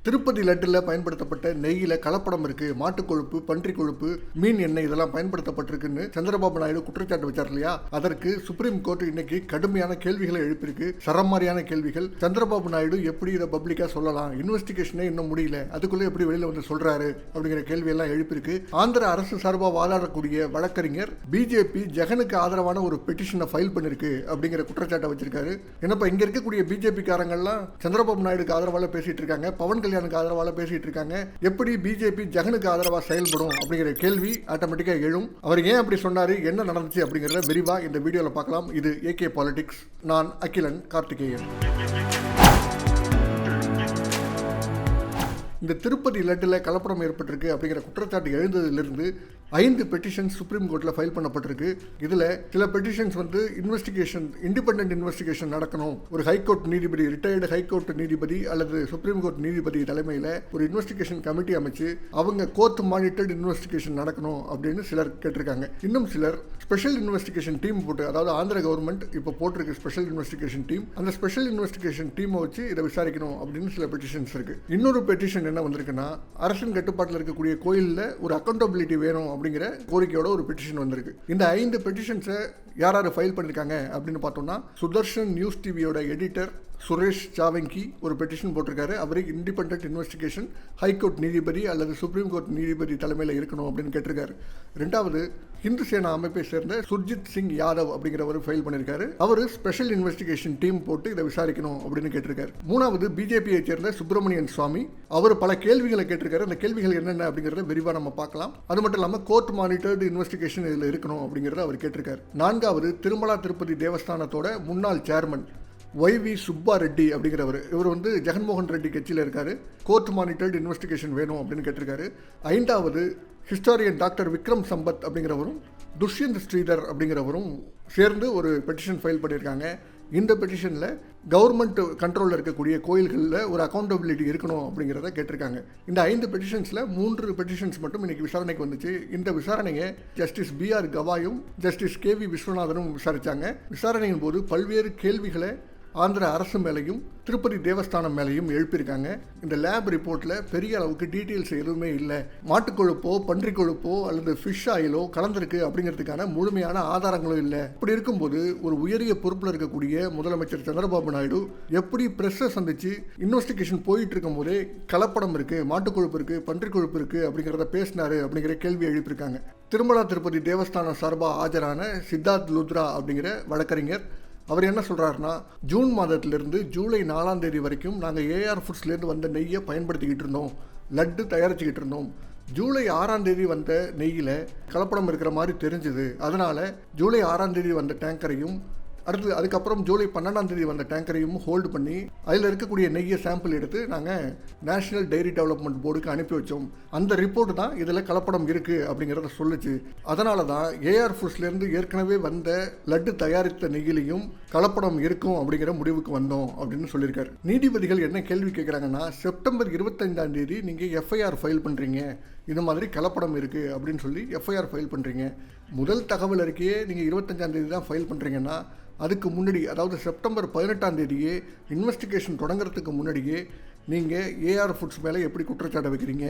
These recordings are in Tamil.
திருப்பதி லட்டில் பயன்படுத்தப்பட்ட நெய்யில் கலப்படம் இருக்கு, மாட்டுக் கொழுப்பு, பன்றி கொழுப்பு, மீன் எண்ணெய் இதெல்லாம் பயன்படுத்தப்பட்டிருக்குன்னு சந்திரபாபு நாயுடு குற்றச்சாட்டு வச்சார் இல்லையா? அதற்கு சுப்ரீம் கோர்ட் இன்னைக்கு கடுமையான கேள்விகளை எழுப்பியிருக்கு, சரமாரியான கேள்விகள். சந்திரபாபு நாயுடு எப்படி இதை பப்ளிக்கா சொல்லலாம்? இன்வெஸ்டிகேஷனே இன்னும் முடியல, அதுக்குள்ள எப்படி வெளியில வந்து சொல்றாரு அப்படிங்கிற கேள்வி எல்லாம் எழுப்பியிருக்கு. ஆந்திர அரசு சார்பாக வாதாடக்கூடிய வழக்கறிஞர் பிஜேபி ஜெகனுக்கு ஆதரவான ஒரு பெட்டிஷனை ஃபைல் பண்ணிருக்கு அப்படிங்கிற குற்றச்சாட்டை வச்சிருக்காரு. என்னப்பா இங்க இருக்கக்கூடிய பிஜேபி காரங்கள்லாம் சந்திரபாபு நாயுடுக்கு ஆதரவாக பேசிட்டு இருக்காங்க, பவன் கல்யாணுக்கு ஆதரவாக பேசிட்டு இருக்காங்க, எப்படி பிஜேபி ஜெகனுக்கு ஆதரவா செயல்படும் அப்படிங்கிற கேள்வி ஆட்டோமேட்டிக்கா எழும். அவர் ஏன் அப்படி சொன்னாரு, என்ன நடந்துச்சு அப்படிங்கறத விரிவா இந்த வீடியோல பார்க்கலாம். இது ஏகே பாலிடிக்ஸ். நான் அகிலன் கார்த்திகேயன். இந்த திருப்பதி லட்டில் கலப்படம் ஏற்பட்டிருக்கு அப்படிங்கிற குற்றச்சாட்டு எழுந்ததிலிருந்து 5 பெட்டிஷன்ஸ் சுப்ரீம் கோர்ட்டில் ஃபைல் பண்ணப்பட்டிருக்கு. இதில் சில பெட்டிஷன்ஸ் வந்து இன்வெஸ்டிகேஷன், இண்டிபெண்டன்ட் இன்வெஸ்டிகேஷன் நடக்கணும், ஒரு ஹைகோர்ட் நீதிபதி, ரிட்டையர்டு ஹைகோர்ட் நீதிபதி அல்லது சுப்ரீம் கோர்ட் நீதிபதி தலைமையில் ஒரு இன்வெஸ்டிகேஷன் கமிட்டி அமைச்சு அவங்க கோர்ட் மானிட்டர்டு இன்வெஸ்டிகேஷன் நடக்கணும் அப்படின்னு சிலர் கேட்டிருக்காங்க. இன்னும் சிலர் ஸ்பெஷல் இன்வெஸ்டிகேஷன் டீம் போட்டு, அதாவது ஆந்திர கவர்மெண்ட் இப்போ போட்டிருக்கு ஸ்பெஷல் இன்வெஸ்டிகேஷன் டீம், அந்த ஸ்பெஷல் இன்வெஸ்டிகேஷன் டீமை வச்சு இதை விசாரிக்கணும் அப்படின்னு சில பெட்டிஷன்ஸ் இருக்கு. இன்னொரு பெட்டிஷன் என்ன வந்திருக்குன்னா, அரசின் கட்டுப்பாட்டில் இருக்கக்கூடிய கோயிலில் ஒரு அக்கௌண்டபிலிட்டி வேணும் அப்படிங்கிற கோரிக்கையோட ஒரு பெட்டிஷன் வந்திருக்கு. இந்த 5 பெட்டிஷன்ஸை யார் ஃபைல் பண்ணிருக்காங்க அப்படின்னு பார்த்தோம்னா, சுதர்ஷன் நியூஸ் டிவியோட எடிட்டர் சுரேஷ் சாவங்கி ஒரு பெட்டிஷன் போட்டிருக்காரு. அவரு இண்டிபெண்டன்ட் இன்வெஸ்டிகேஷன் ஹைகோர்ட் நீதிபதி அல்லது சுப்ரீம் கோர்ட் நீதிபதி தலைமையில் இருக்கணும் அப்படின்னு கேட்டிருக்காரு. ரெண்டாவது, இந்து சேனா அமைப்பை சேர்ந்த சுர்ஜித் சிங் யாதவ் அப்படிங்கிறவர் ஃபைல் பண்ணியிருக்காரு. அவர் ஸ்பெஷல் இன்வெஸ்டிகேஷன் டீம் போட்டு இதை விசாரிக்கணும் அப்படின்னு கேட்டிருக்காரு. மூணாவது, பிஜேபியை சேர்ந்த சுப்பிரமணியன் சுவாமி, அவர் பல கேள்விகளை கேட்டிருக்காரு. அந்த கேள்விகள் என்னென்ன அப்படிங்கிறத விரிவாக நம்ம பார்க்கலாம். அது மட்டும் இல்லாமல் கோர்ட் மானிட்டர்டு இன்வெஸ்டிகேஷன் இதில் இருக்கணும் அப்படிங்கிறத அவர் கேட்டிருக்காரு. நான்காவது, திருமலா திருப்பதி தேவஸ்தானத்தோட முன்னாள் சேர்மன் YV சுப்பா ரெட்டி அப்படிங்கிறவர், இவர் வந்து ஜெகன்மோகன் ரெட்டி கட்சியில் இருக்காரு. கோர்ட் மானிட்டர்டு இன்வெஸ்டிகேஷன் வேணும் அப்படின்னு கேட்டிருக்காரு. ஐந்தாவது, ஹிஸ்டாரியன் டாக்டர் விக்ரம் சம்பத் அப்படிங்கிறவரும் துஷ்யந்த் ஸ்ரீதர் அப்படிங்கிறவரும் சேர்ந்து ஒரு பெட்டிஷன் ஃபைல் பண்ணியிருக்காங்க. இந்த பெட்டிஷனில் கவர்மெண்ட் கண்ட்ரோலில் இருக்கக்கூடிய கோயில்களில் ஒரு அக்கௌண்டபிலிட்டி இருக்கணும் அப்படிங்கிறத கேட்டிருக்காங்க. இந்த 5 பெட்டிஷன்ஸில் 3 பெட்டிஷன்ஸ் மட்டும் இன்னைக்கு விசாரணைக்கு வந்துச்சு. இந்த விசாரணையை ஜஸ்டிஸ் BR கவாயும் ஜஸ்டிஸ் KV விஸ்வநாதனும் விசாரித்தாங்க. விசாரணையின் போது பல்வேறு கேள்விகளை ஆந்திர அரசு மேலையும் திருப்பதி தேவஸ்தானம் மேலையும் எழுப்பியிருக்காங்க. இந்த லேப் ரிப்போர்ட்டில் பெரிய அளவுக்கு டீட்டெயில்ஸ் எதுவுமே இல்லை. மாட்டுக்கொழுப்போ, பன்றி கொழுப்போ அல்லது ஃபிஷ் ஆயிலோ கலந்துருக்கு அப்படிங்கிறதுக்கான முழுமையான ஆதாரங்களும் இல்லை. இப்படி இருக்கும்போது ஒரு உயரிய பொறுப்பில் இருக்கக்கூடிய முதலமைச்சர் சந்திரபாபு நாயுடு எப்படி பிரஸ்ஸை சந்திச்சு இன்வெஸ்டிகேஷன் போயிட்டு இருக்கும் போதே கலப்படம் இருக்கு, மாட்டுக்கொழுப்பு இருக்கு, பன்றி கொழுப்பு இருக்கு அப்படிங்கிறத பேசினாரு அப்படிங்கிற கேள்வி எழுப்பியிருக்காங்க. திருமலா திருப்பதி தேவஸ்தானம் சார்பாக ஆஜரான சித்தார்த் லுத்ரா அப்படிங்கிற வழக்கறிஞர், அவர் என்ன சொல்கிறாருன்னா, ஜூன் மாதத்திலிருந்து ஜூலை 4ஆம் தேதி வரைக்கும் நாங்கள் AR ஃபுட்ஸ்லேருந்து வந்த நெய்யை பயன்படுத்திக்கிட்டு இருந்தோம், லட்டு தயாரிச்சுக்கிட்டு இருந்தோம். ஜூலை 6ஆம் தேதி வந்த நெய்யில் கலப்படம் இருக்கிற மாதிரி தெரிஞ்சுது. அதனால் ஜூலை 6ஆம் தேதி வந்த டேங்கரையும் அதுக்கப்புறம் ஜூலை 12ஆம் தேதி வந்த டேங்கரையும் ஹோல்டு பண்ணி அதில் இருக்கக்கூடிய நெய்யை சாம்பிள் எடுத்து நாங்கள் நேஷனல் டைரி டெவலப்மெண்ட் போர்டுக்கு அனுப்பி வச்சோம். அந்த ரிப்போர்ட் தான் இதில் கலப்படம் இருக்குது அப்படிங்கிறத சொல்லுச்சு. அதனால தான் AR ஃபுட்ஸ்லேருந்து ஏற்கனவே வந்த லட்டு தயாரித்த நெய்யிலையும் கலப்படம் இருக்கும் அப்படிங்கிற முடிவுக்கு வந்தோம் அப்படின்னு சொல்லியிருக்காரு. நீதிபதிகள் என்ன கேள்வி கேட்குறாங்கன்னா, செப்டம்பர் 25ஆம் தேதி நீங்கள் FIR ஃபைல் பண்ணுறீங்க, இந்த மாதிரி கலப்படம் இருக்குது அப்படின்னு சொல்லி FIR ஃபைல் பண்ணுறீங்க. முதல் தகவல் அறிக்கையே நீங்கள் 25ஆம் தேதி தான் ஃபைல் பண்ணுறீங்கன்னா, அதுக்கு முன்னாடி, அதாவது செப்டம்பர் 18ஆம் தேதியே இன்வெஸ்டிகேஷன் தொடங்குறதுக்கு முன்னாடியே நீங்கள் AR ஃபுட்ஸ் மேலே எப்படி குற்றச்சாட்டை வைக்கிறீங்க?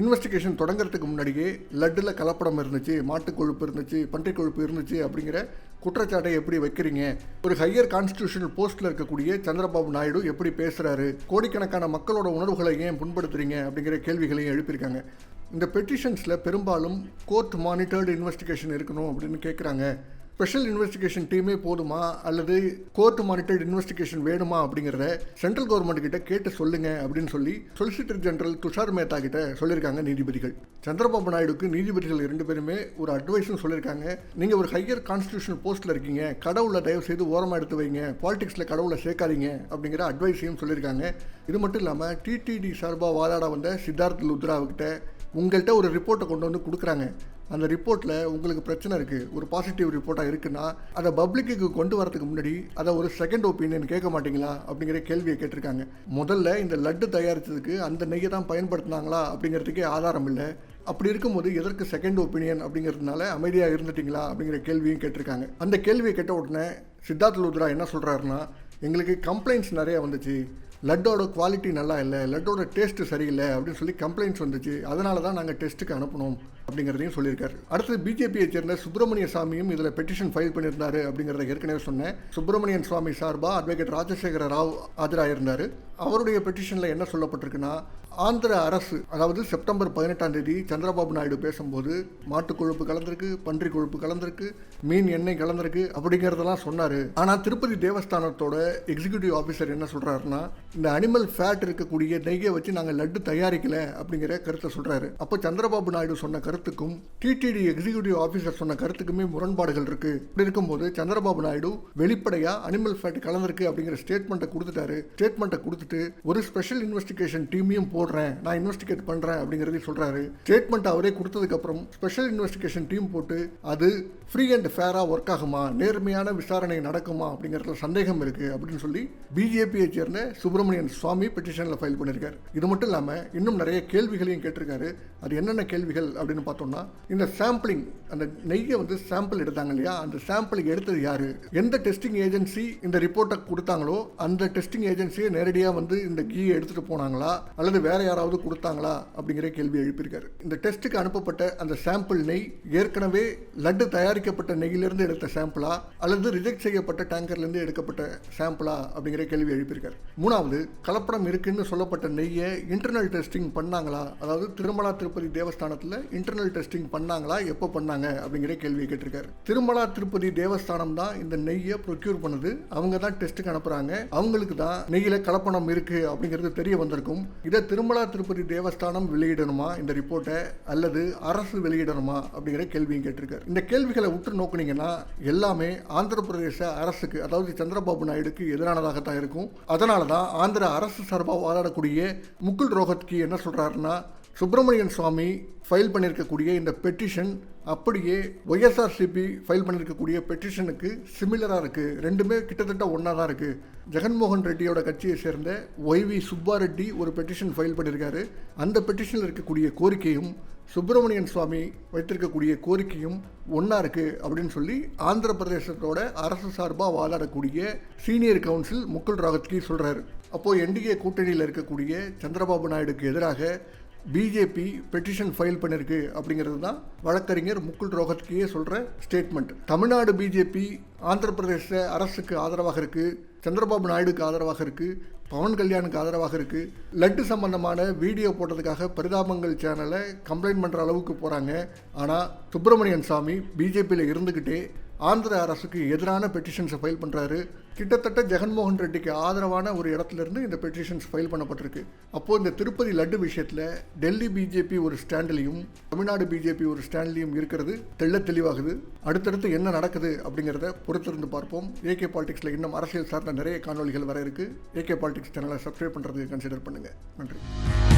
இன்வெஸ்டிகேஷன் தொடங்குறதுக்கு முன்னாடியே லட்டில் கலப்படம் இருந்துச்சு, மாட்டுக் கொழுப்பு இருந்துச்சு, பன்றி கொழுப்பு இருந்துச்சு அப்படிங்கிற குற்றச்சாட்டை எப்படி வைக்கிறீங்க? ஒரு ஹையர் கான்ஸ்டிடியூஷனல் போஸ்ட்டில் இருக்கக்கூடிய சந்திரபாபு நாயுடு எப்படி பேசுகிறாரு? கோடிக்கணக்கான மக்களோட உணர்வுகளை ஏன் புண்படுத்துறீங்க அப்படிங்கிற கேள்விகளையும் எழுப்பியிருக்காங்க. இந்த பெட்டிஷன்ஸில் பெரும்பாலும் கோர்ட் மானிட்டர்டு இன்வெஸ்டிகேஷன் இருக்கணும் அப்படின்னு கேட்குறாங்க. ஸ்பெஷல் இன்வெஸ்டிகேஷன் டீமே போதுமா அல்லது கோர்ட் மானிட்டர்டு இன்வெஸ்டிகேஷன் வேணுமா அப்படிங்கிறத சென்ட்ரல் கவர்மெண்ட் கிட்ட கேட்டு சொல்லுங்க அப்படின்னு சொல்லி சொலிசிட்டர் ஜெனரல் துஷார் மேத்தா கிட்ட சொல்லியிருக்காங்க நீதிபதிகள். சந்திரபாபு நாயுடுக்கு நீதிபதிகள் 2 பேருமே ஒரு அட்வைஸும் சொல்லியிருக்காங்க. நீங்கள் ஒரு ஹையர் கான்ஸ்டிடியூஷனல் போஸ்ட்டில் இருக்கீங்க, கடவுளை தயவு செய்து ஓரமாக எடுத்து வைங்க, பாலிடிக்ஸில் கடவுளை சேர்க்காதீங்க அப்படிங்கிற அட்வைஸையும் சொல்லியிருக்காங்க. இது மட்டும் இல்லாமல் TTD சார்பாக வாதாட வந்த சித்தார்த் லுத்ராவுக்கிட்ட உங்கள்கிட்ட ஒரு ரிப்போர்ட்டை கொண்டு வந்து கொடுக்குறாங்க. அந்த ரிப்போர்ட்டில் உங்களுக்கு பிரச்சனை இருக்குது, ஒரு பாசிட்டிவ் ரிப்போர்ட்டாக இருக்குன்னா அதை பப்ளிக்கு கொண்டு வரதுக்கு முன்னாடி அதை ஒரு செகண்ட் ஒப்பீனியன் கேட்க மாட்டீங்களா அப்படிங்கிற கேள்வியை கேட்டிருக்காங்க. முதல்ல இந்த லட்டு தயாரித்ததுக்கு அந்த நெய்யை தான் பயன்படுத்தினாங்களா அப்படிங்கிறதுக்கே ஆதாரம் இல்லை. அப்படி இருக்கும்போது எதற்கு செகண்ட் ஒப்பீனியன் அப்படிங்கிறதுனால அமைதியாக இருந்துட்டீங்களா அப்படிங்கிற கேள்வியும் கேட்டிருக்காங்க. அந்த கேள்வியை கேட்ட உடனே சித்தார்த் லுத்ரா என்ன சொல்கிறாருன்னா, எங்களுக்கு கம்ப்ளைண்ட்ஸ் நிறையா வந்துச்சு, லட்டோட குவாலிட்டி நல்லா இல்லை, லட்டோட டேஸ்ட்டு சரியில்லை அப்படின்னு சொல்லி கம்ப்ளைண்ட்ஸ் வந்துச்சு. அதனால தான் நாங்கள் டெஸ்ட்டுக்கு அனுப்பணும் அப்படிங்கிறதையும் சொல்லியிருக்காரு. அடுத்து பிஜேபியை சேர்ந்த சுப்பிரமணிய சாமியும் இதில் பெட்டிஷன் ஃபைல் பண்ணியிருந்தாரு அப்படிங்கிறத ஏற்கனவே சொன்னேன். சுப்பிரமணியன் சுவாமி சார்பாக அட்வொகேட் ராஜசேகர ராவ் ஆஜராயிருந்தார். அவருடைய பெட்டிஷனில் என்ன சொல்லப்பட்டிருக்குன்னா, ஆந்திர அரசு அதாவது செப்டம்பர் 18ஆம் தேதி சந்திரபாபு நாயுடு பேசும்போது மாட்டு கொழுப்பு கலந்திருக்கு, பன்றி கொழுப்பு கலந்திருக்கு, மீன் எண்ணெய் கலந்திருக்கு அப்படிங்கிறதெல்லாம் சொன்னார். ஆனால் திருப்பதி தேவஸ்தானத்தோட எக்ஸிக்யூட்டிவ் ஆஃபீஸர் என்ன சொல்கிறாருன்னா, இந்த அனிமல் ஃபேட் இருக்கக்கூடிய நெய்யை வச்சு நாங்கள் லட்டு தயாரிக்கல அப்படிங்கிற கருத்தை சொல்கிறாரு. அப்போ சந்திரபாபு நாயுடு சொன்ன கருத்துக்கும் டிடிடி எக்ஸிக்யூட்டிவ் ஆஃபீஸர் சொன்ன கருத்துக்குமே முரண்பாடுகள் இருக்குது. இப்படி இருக்கும்போது சந்திரபாபு நாயுடு வெளிப்படையாக அனிமல் ஃபேட் கலந்திருக்கு அப்படிங்கிற ஸ்டேட்மெண்ட்டை கொடுத்துட்டாரு. ஸ்டேட்மெண்ட்டை கொடுத்துட்டு ஒரு ஸ்பெஷல் இன்வெஸ்டிகேஷன் டீமையும் நான் இன்வெஸ்டிகேட் பண்றேன் அப்படிங்கறதை சொல்றாரு. ஸ்டேட்மெண்ட் அவரே கொடுத்ததுக்கு அப்புறம் ஸ்பெஷல் இன்வெஸ்டிகேஷன் டீம் போட்டு அது ஃப்ரீ அண்ட் ஃபேரா ஒர்க் ஆகுமா, நேர்மையான விசாரணை நடக்குமா அப்படிங்கறதுல சந்தேகம் இருக்கு அப்படின்னு சொல்லி பிஜேபியை சேர்ந்த சுப்பிரமணியன் சுவாமி பெட்டிஷன்ல ஃபைல் பண்ணிருக்காரு. இது மட்டும் இல்லாம இன்னும் நிறைய கேள்விகளையும் கேட்டிருக்காரு. அது என்னென்ன கேள்விகள் அப்படின்னு பார்த்தோம்னா, இந்த சாம்பிளிங், அந்த நெய்யை வந்து சாம்பிள் எடுத்தாங்க இல்லையா, அந்த சாம்பிள் எடுத்தது யாரு, எந்த டெஸ்டிங் ஏஜென்சி இந்த ரிப்போர்ட்டை கொடுத்தாங்களோ அந்த டெஸ்டிங் ஏஜென்சியை நேரடியாக வந்து இந்த கீயை எடுத்துட்டு போனாங்களா அல்லது வேற யாராவது கொடுத்தாங்களா அப்படிங்கிற கேள்வி எழுப்பியிருக்காரு. இந்த டெஸ்ட்டுக்கு அனுப்பப்பட்ட அந்த சாம்பிள் நெய் ஏற்கனவே லட்டு தயாரிக்கப்பட்ட நெய்யிலிருந்து எடுத்த சாம்பிளா அல்லது ரிஜெக்ட் செய்யப்பட்ட டேங்கர்லேருந்து எடுக்கப்பட்ட சாம்பிளா அப்படிங்கிற கேள்வி எழுப்பியிருக்காரு. மூணாவது, கலப்படம் இருக்குன்னு சொல்லப்பட்ட நெய்யை இன்டர்னல் டெஸ்டிங் பண்ணாங்களா, அதாவது திருமலா திருப்பதி தேவஸ்தானத்தில் இன்டர்னல் டெஸ்டிங் பண்ணாங்களா, எப்போ பண்ணாங்க அப்படிங்கிற கேள்வியை கேட்டிருக்காரு. திருமலா திருப்பதி தேவஸ்தானம் தான் இந்த நெய்யை ப்ரொக்யூர் பண்ணுது, அவங்க தான் டெஸ்ட்டுக்கு அனுப்புறாங்க, அவங்களுக்கு தான் நெய்யில கலப்படம் இருக்கு அப்படிங்கிறது தெரிய வந்திருக்கும். இதை திருமலா திருப்பதி தேவஸ்தானம் வெளியிடணுமா இந்த ரிப்போர்ட்டை, அல்லது அரசு வெளியிடணுமா அப்படிங்கிற கேள்வியும் கேட்டிருக்காரு. இந்த கேள்விகளை உற்று நோக்குனீங்கன்னா எல்லாமே ஆந்திர பிரதேச அரசுக்கு, அதாவது சந்திரபாபு நாயுடுக்கு எதிரானதாகத்தான் இருக்கும். அதனால தான் ஆந்திர அரசு சார்பாக வாதாடக்கூடிய முகுல் ரோஹத்கி என்ன சொல்றாருன்னா, சுப்பிரமணியன் சுவாமி ஃபைல் பண்ணியிருக்கக்கூடிய இந்த பெட்டிஷன் அப்படியே ஒய்எஸ்ஆர்சிபி ஃபைல் பண்ணியிருக்கக்கூடிய பெட்டிஷனுக்கு சிமிலராக இருக்குது, ரெண்டுமே கிட்டத்தட்ட ஒன்றா தான் இருக்குது. ஜெகன்மோகன் ரெட்டியோட கட்சியை சேர்ந்த ஒய்வி சுப்பாரெட்டி ஒரு பெட்டிஷன் ஃபைல் பண்ணியிருக்காரு. அந்த பெட்டிஷனில் இருக்கக்கூடிய கோரிக்கையும் சுப்பிரமணியன் சுவாமி வைத்திருக்கக்கூடிய கோரிக்கையும் ஒன்றா இருக்குது அப்படின்னு சொல்லி ஆந்திர பிரதேசத்தோட அரசு சார்பாக வாதாடக்கூடிய சீனியர் கவுன்சில் முகுல் ரோஹத்கி சொல்கிறாரு. அப்போது என்டிஏ கூட்டணியில் இருக்கக்கூடிய சந்திரபாபு நாயுடுக்கு எதிராக பிஜேபி பெட்டிஷன் ஃபைல் பண்ணிருக்கு அப்படிங்கிறது தான் வழக்கறிஞர் முகுல் ரோஹத்கியே சொல்கிற ஸ்டேட்மெண்ட். தமிழ்நாடு பிஜேபி ஆந்திர பிரதேச அரசுக்கு ஆதரவாக இருக்குது, சந்திரபாபு நாயுடுக்கு ஆதரவாக இருக்குது, பவன் கல்யாணுக்கு ஆதரவாக இருக்குது. லட்டு சம்பந்தமான வீடியோ போட்டதுக்காக பரிதாபங்கள் சேனலை கம்ப்ளைண்ட் பண்ணுற அளவுக்கு போகிறாங்க. ஆனால் சுப்பிரமணியன் சாமி பிஜேபியில் இருந்துக்கிட்டே ஆந்திர அரசுக்கு எதிரான பெட்டிஷன்ஸை ஃபைல் பண்ணுறாரு. கிட்டத்தட்ட ஜெகன்மோகன் ரெட்டிக்கு ஆதரவான ஒரு இடத்துலேருந்து இந்த பெட்டிஷன்ஸ் ஃபைல் பண்ணப்பட்டிருக்கு. அப்போது இந்த திருப்பதி லட்டு விஷயத்தில் டெல்லி பிஜேபி ஒரு ஸ்டாண்ட்லையும் தமிழ்நாடு பிஜேபி ஒரு ஸ்டாண்ட்லையும் இருக்கிறது தெளிவாகுது. அடுத்தடுத்து என்ன நடக்குது அப்படிங்கிறத பொறுத்திருந்து பார்ப்போம். ஏகே பாலிடிக்ஸில் இன்னும் அரசியல் சார்ந்த நிறைய காணொலிகள் வர இருக்குது. ஏகே பாலிடிக்ஸ் சேனலை சப்ஸ்கிரைப் பண்ணுறதுக்கு கன்சிடர் பண்ணுங்கள். நன்றி.